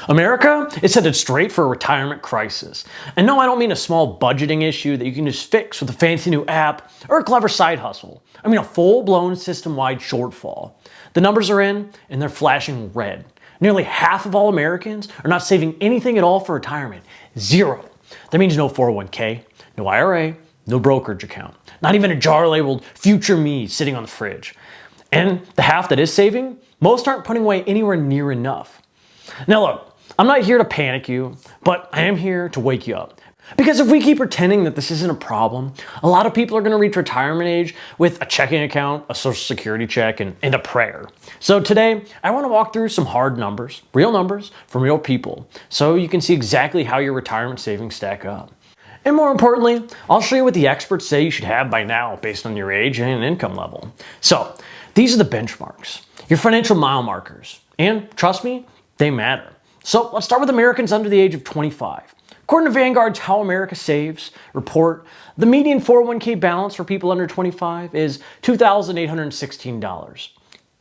America is headed straight for a retirement crisis. And no, I don't mean a small budgeting issue that you can just fix with a fancy new app or a clever side hustle. I mean a full-blown system-wide shortfall. The numbers are in, and they're flashing red. Nearly half of all Americans are not saving anything at all for retirement. Zero. That means no 401k, no IRA, no brokerage account, not even a jar labeled Future Me sitting on the fridge. And the half that is saving, most aren't putting away anywhere near enough. Now look, I'm not here to panic you, but I am here to wake you up. Because if we keep pretending that this isn't a problem, a lot of people are going to reach retirement age with a checking account, a social security check, and a prayer. So today, I want to walk through some hard numbers, real numbers from real people, so you can see exactly how your retirement savings stack up. And more importantly, I'll show you what the experts say you should have by now based on your age and income level. So these are the benchmarks, your financial mile markers, and trust me, they matter. So let's start with Americans under the age of 25. According to Vanguard's How America Saves report, the median 401k balance for people under 25 is $2,816.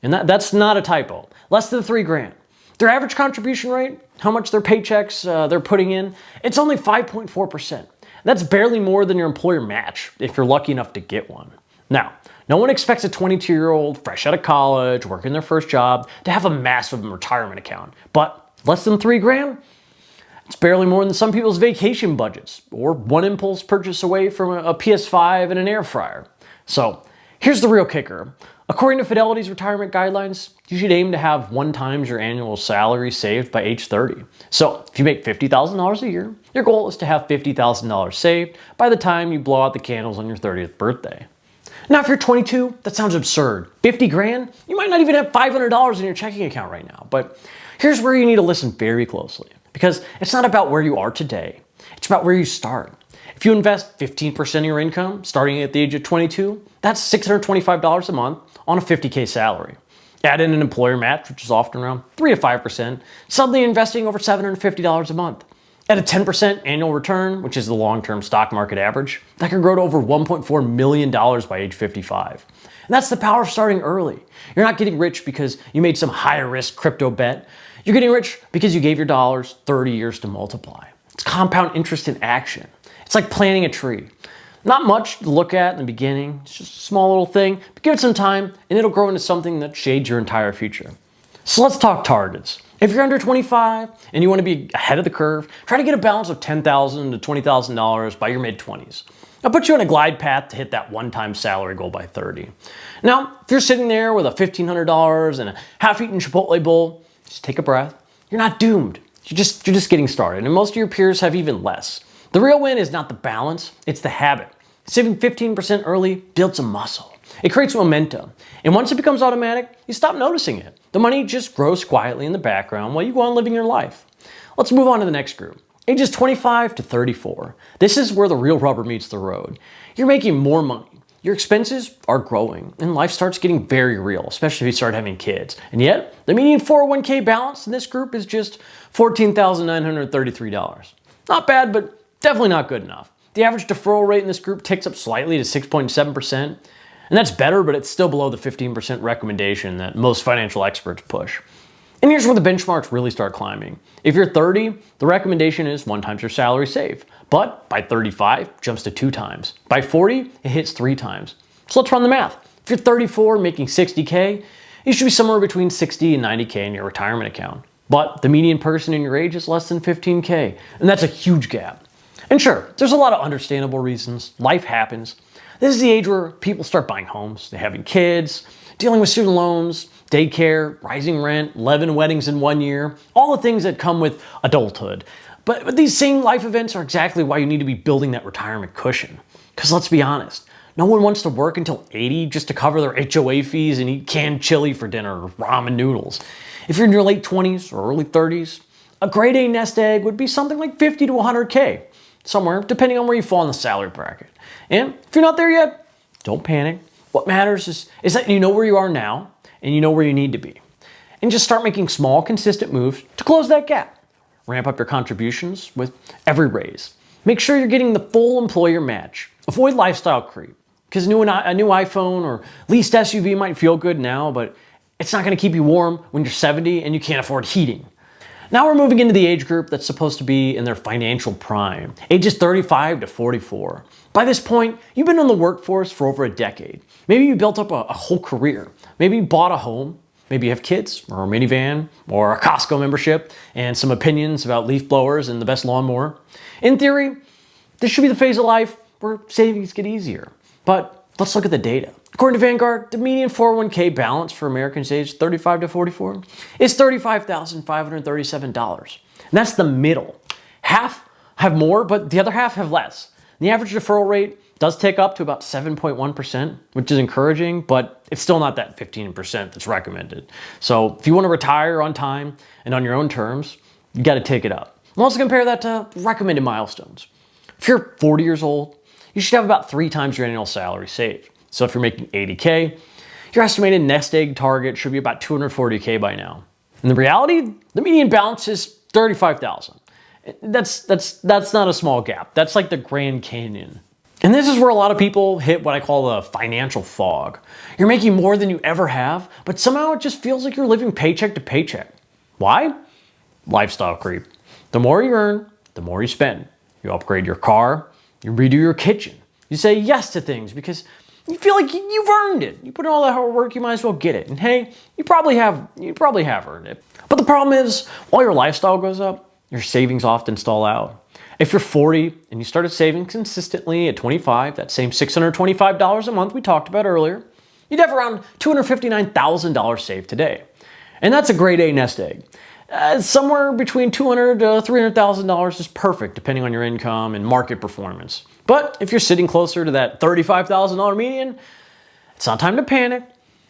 And that's not a typo, less than $3,000. Their average contribution rate, how much their paychecks they're putting in, it's only 5.4%. That's barely more than your employer match if you're lucky enough to get one. Now, no one expects a 22-year-old fresh out of college, working their first job, to have a massive retirement account. But less than $3,000? It's barely more than some people's vacation budgets, or one impulse purchase away from a PS5 and an air fryer. So here's the real kicker. According to Fidelity's retirement guidelines, you should aim to have 1 times your annual salary saved by age 30. So if you make $50,000 a year, your goal is to have $50,000 saved by the time you blow out the candles on your 30th birthday. Now, if you're 22, that sounds absurd. 50 grand? You might not even have $500 in your checking account right now. But here's where you need to listen very closely, because it's not about where you are today. It's about where you start. If you invest 15% of your income starting at the age of 22, that's $625 a month on a $50K salary. Add in an employer match, which is often around 3 to 5%, suddenly investing over $750 a month. At a 10% annual return, which is the long-term stock market average, that can grow to over $1.4 million by age 55. And that's the power of starting early. You're not getting rich because you made some higher-risk crypto bet. You're getting rich because you gave your dollars 30 years to multiply. It's compound interest in action. It's like planting a tree. Not much to look at in the beginning. It's just a small little thing, but give it some time and it'll grow into something that shades your entire future. So let's talk targets. If you're under 25 and you want to be ahead of the curve, try to get a balance of $10,000 to $20,000 by your mid-20s. I'll put you on a glide path to hit that one-time salary goal by 30. Now, if you're sitting there with a $1,500 and a half-eaten Chipotle bowl, just take a breath. You're not doomed. You're just getting started, and most of your peers have even less. The real win is not the balance, it's the habit. Saving 15% early builds a muscle. It creates momentum. And once it becomes automatic, you stop noticing it. The money just grows quietly in the background while you go on living your life. Let's move on to the next group. Ages 25 to 34. This is where the real rubber meets the road. You're making more money. Your expenses are growing and life starts getting very real, especially if you start having kids. And yet, the median 401k balance in this group is just $14,933. Not bad, but definitely not good enough. The average deferral rate in this group ticks up slightly to 6.7%. And that's better, but it's still below the 15% recommendation that most financial experts push. And here's where the benchmarks really start climbing. If you're 30, the recommendation is 1 times your salary saved. But by 35, jumps to 2 times. By 40, it hits 3 times. So let's run the math. If you're 34 making 60K, you should be somewhere between 60 and 90K in your retirement account. But the median person in your age is less than 15K, and that's a huge gap. And sure, there's a lot of understandable reasons. Life happens. This is the age where people start buying homes, they're having kids, dealing with student loans, daycare, rising rent, 11 weddings in 1 year, all the things that come with adulthood. But these same life events are exactly why you need to be building that retirement cushion. Because let's be honest, no one wants to work until 80 just to cover their HOA fees and eat canned chili for dinner or ramen noodles. If you're in your late 20s or early 30s, a grade A nest egg would be something like 50 to 100K, somewhere depending on where you fall in the salary bracket. And if you're not there yet, don't panic. What matters is that you know where you are now and you know where you need to be. And just start making small, consistent moves to close that gap. Ramp up your contributions with every raise. Make sure you're getting the full employer match. Avoid lifestyle creep, because a new iPhone or leased SUV might feel good now, but it's not going to keep you warm when you're 70 and you can't afford heating. Now we're moving into the age group that's supposed to be in their financial prime, ages 35 to 44. By this point, you've been in the workforce for over a decade. Maybe you built up a whole career. Maybe you bought a home. Maybe you have kids, or a minivan, or a Costco membership, and some opinions about leaf blowers and the best lawnmower. In theory, this should be the phase of life where savings get easier. But let's look at the data. According to Vanguard, the median 401k balance for Americans aged 35 to 44 is $35,537. And that's the middle. Half have more, but the other half have less. And the average deferral rate does tick up to about 7.1%, which is encouraging, but it's still not that 15% that's recommended. So if you want to retire on time and on your own terms, you got to take it up. And also compare that to recommended milestones. If you're 40 years old, you should have about 3 times your annual salary saved. So if you're making 80K, your estimated nest egg target should be about 240K by now. In the reality, the median balance is 35,000. That's not a small gap. That's like the Grand Canyon. And this is where a lot of people hit what I call the financial fog. You're making more than you ever have, but somehow it just feels like you're living paycheck to paycheck. Why? Lifestyle creep. The more you earn, the more you spend. You upgrade your car, you redo your kitchen. You say yes to things because you feel like you've earned it. You put in all that hard work, you might as well get it. And hey, you probably have earned it. But the problem is, while your lifestyle goes up, your savings often stall out. If you're 40 and you started saving consistently at 25, that same $625 a month we talked about earlier, you'd have around $259,000 saved today. And that's a grade A nest egg. Somewhere between $200,000 to $300,000 is perfect depending on your income and market performance. But if you're sitting closer to that $35,000 median, it's not time to panic,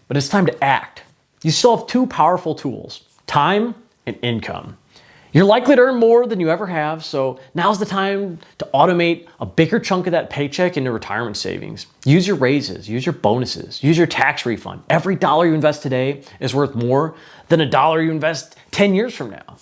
but it's time to act. You still have 2 powerful tools, time and income. You're likely to earn more than you ever have, so now's the time to automate a bigger chunk of that paycheck into retirement savings. Use your raises, use your bonuses, use your tax refund. Every dollar you invest today is worth more than a dollar you invest 10 years from now.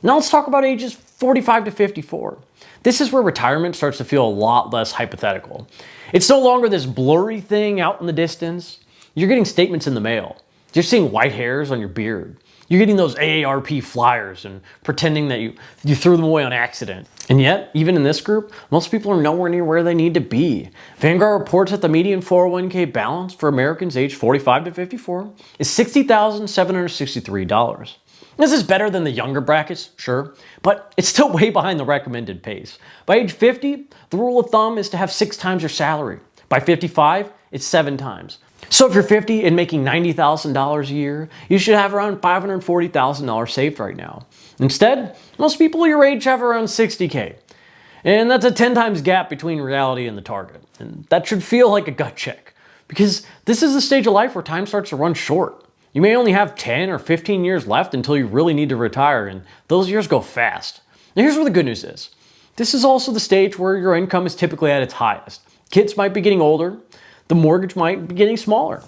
Now let's talk about ages 45 to 54. This is where retirement starts to feel a lot less hypothetical. It's no longer this blurry thing out in the distance. You're getting statements in the mail. You're seeing white hairs on your beard. You're getting those AARP flyers and pretending that you threw them away on accident. And yet, even in this group, most people are nowhere near where they need to be. Vanguard reports that the median 401k balance for Americans aged 45 to 54 is $60,763. This is better than the younger brackets, sure, but it's still way behind the recommended pace. By age 50, the rule of thumb is to have 6 times your salary. By 55, it's 7 times. So if you're 50 and making $90,000 a year, you should have around $540,000 saved right now. Instead, most people your age have around 60K. And that's a 10 times gap between reality and the target. And that should feel like a gut check, because this is the stage of life where time starts to run short. You may only have 10 or 15 years left until you really need to retire, and those years go fast. Now here's where the good news is. This is also the stage where your income is typically at its highest. Kids might be getting older, the mortgage might be getting smaller,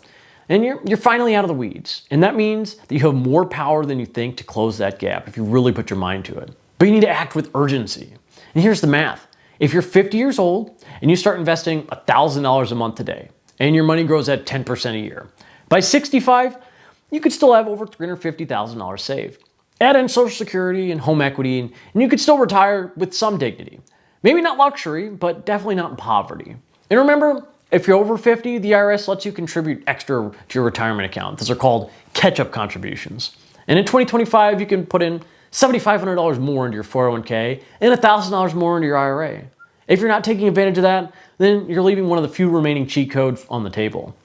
and you're finally out of the weeds. And that means that you have more power than you think to close that gap if you really put your mind to it. But you need to act with urgency. And here's the math. If you're 50 years old and you start investing $1,000 a month today, and your money grows at 10% a year, by 65, you could still have over $350,000 saved. Add in Social Security and home equity, and you could still retire with some dignity. Maybe not luxury, but definitely not in poverty. And remember, if you're over 50, the IRS lets you contribute extra to your retirement account. Those are called catch-up contributions. And in 2025, you can put in $7,500 more into your 401k and $1,000 more into your IRA. If you're not taking advantage of that, then you're leaving one of the few remaining cheat codes on the table.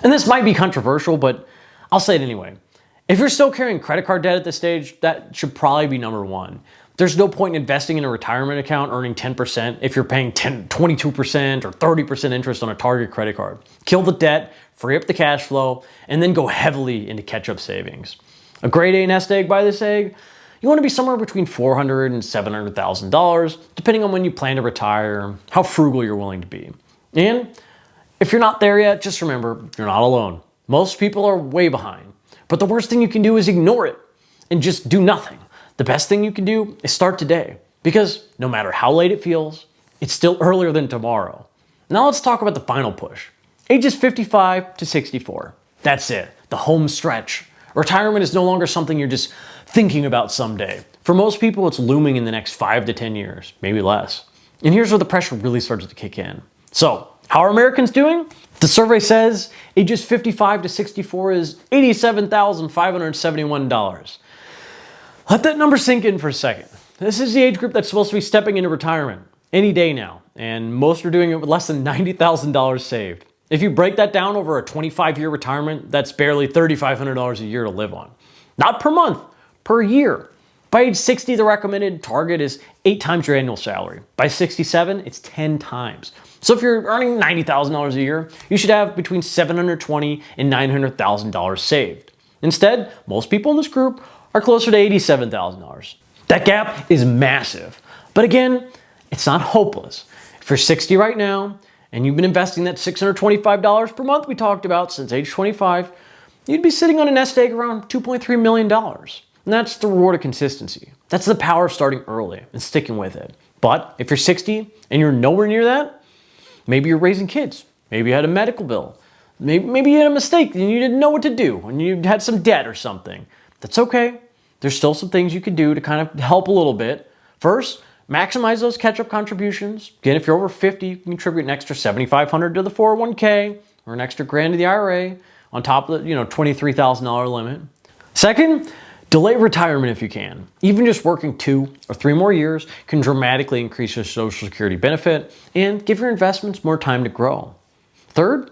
And this might be controversial, but I'll say it anyway. If you're still carrying credit card debt at this stage, that should probably be number 1. There's no point in investing in a retirement account earning 10% if you're paying 22% or 30% interest on a Target credit card. Kill the debt, free up the cash flow, and then go heavily into catch-up savings. A grade A nest egg by this egg, you want to be somewhere between $400,000 and $700,000, depending on when you plan to retire, how frugal you're willing to be. And if you're not there yet, just remember, you're not alone. Most people are way behind. But the worst thing you can do is ignore it and just do nothing. The best thing you can do is start today, because no matter how late it feels, it's still earlier than tomorrow. Now let's talk about the final push. Ages 55 to 64. That's it, the home stretch. Retirement is no longer something you're just thinking about someday. For most people, it's looming in the next 5 to 10 years, maybe less. And here's where the pressure really starts to kick in. So, how are Americans doing? The survey says ages 55 to 64 is $87,571. Let that number sink in for a second. This is the age group that's supposed to be stepping into retirement any day now, and most are doing it with less than $90,000 saved. If you break that down over a 25-year retirement, that's barely $3,500 a year to live on. Not per month, per year. By age 60, the recommended target is 8 times your annual salary. By 67, it's 10 times. So if you're earning $90,000 a year, you should have between $720,000 and $900,000 saved. Instead, most people in this group are closer to $87,000. That gap is massive. But again, it's not hopeless. If you're 60 right now, and you've been investing that $625 per month we talked about since age 25, you'd be sitting on a nest egg around $2.3 million. And that's the reward of consistency. That's the power of starting early and sticking with it. But if you're 60 and you're nowhere near that, maybe you're raising kids. Maybe you had a medical bill. Maybe you had a mistake and you didn't know what to do and you had some debt or something. That's okay. There's still some things you could do to kind of help a little bit. First, maximize those catch-up contributions. Again, if you're over 50, you can contribute an extra $7,500 to the 401k or an extra $1,000 to the IRA on top of the $23,000 limit. Second, delay retirement if you can. Even just working 2 or 3 more years can dramatically increase your Social Security benefit and give your investments more time to grow. Third,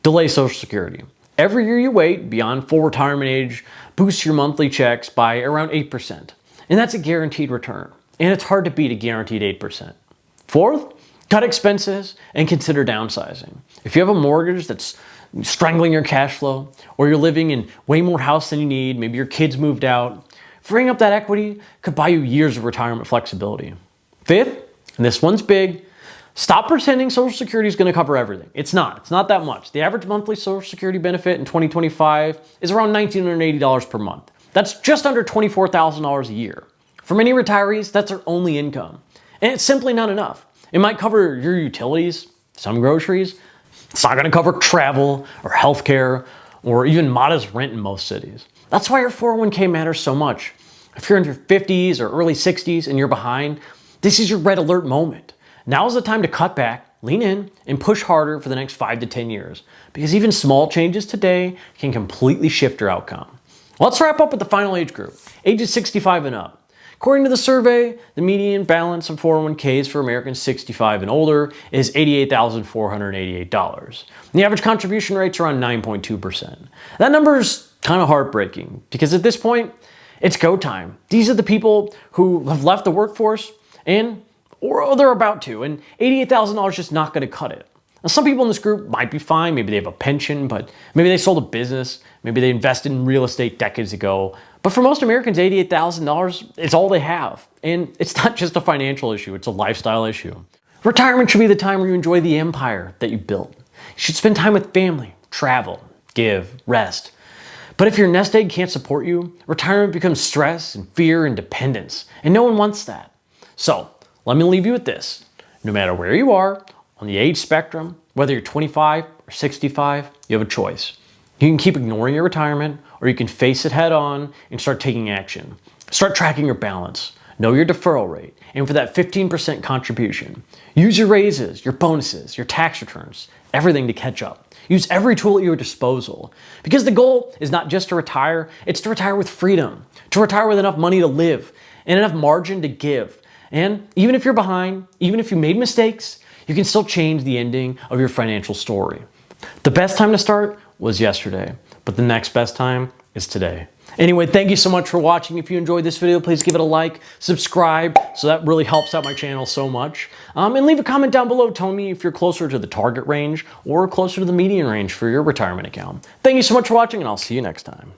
delay Social Security. Every year you wait beyond full retirement age boosts your monthly checks by around 8%. And that's a guaranteed return. And it's hard to beat a guaranteed 8%. Fourth, cut expenses and consider downsizing. If you have a mortgage that's strangling your cash flow, or you're living in way more house than you need, maybe your kids moved out, freeing up that equity could buy you years of retirement flexibility. Fifth, and this one's big, stop pretending Social Security is going to cover everything. It's not that much. The average monthly Social Security benefit in 2025 is around $1,980 per month. That's just under $24,000 a year. For many retirees, that's their only income. And it's simply not enough. It might cover your utilities, some groceries. It's not going to cover travel or healthcare or even modest rent in most cities. That's why your 401k matters so much. If you're in your 50s or early 60s and you're behind, this is your red alert moment. Now's the time to cut back, lean in, and push harder for the next 5 to 10 years, because even small changes today can completely shift your outcome. Let's wrap up with the final age group, ages 65 and up. According to the survey, the median balance of 401ks for Americans 65 and older is $88,488. The average contribution rate's around 9.2%. That number is kind of heartbreaking because at this point, it's go time. These are the people who have left the workforce or they're about to, and $88,000 is just not going to cut it. Now, some people in this group might be fine. Maybe they have a pension, but maybe they sold a business. Maybe they invested in real estate decades ago. But for most Americans, $88,000 is all they have. And it's not just a financial issue, it's a lifestyle issue. Retirement should be the time where you enjoy the empire that you built. You should spend time with family, travel, give, rest. But if your nest egg can't support you, retirement becomes stress and fear and dependence. And no one wants that. So let me leave you with this. No matter where you are on the age spectrum, whether you're 25 or 65, you have a choice. You can keep ignoring your retirement, or you can face it head on and start taking action. Start tracking your balance. Know your deferral rate. Aim for that 15% contribution. Use your raises, your bonuses, your tax returns, everything to catch up. Use every tool at your disposal. Because the goal is not just to retire, it's to retire with freedom. To retire with enough money to live and enough margin to give. And even if you're behind, even if you made mistakes, you can still change the ending of your financial story. The best time to start was yesterday, but the next best time is today. Anyway, thank you so much for watching. If you enjoyed this video, please give it a like, subscribe, so that really helps out my channel so much. And leave a comment down below telling me if you're closer to the target range or closer to the median range for your retirement account. Thank you so much for watching, and I'll see you next time.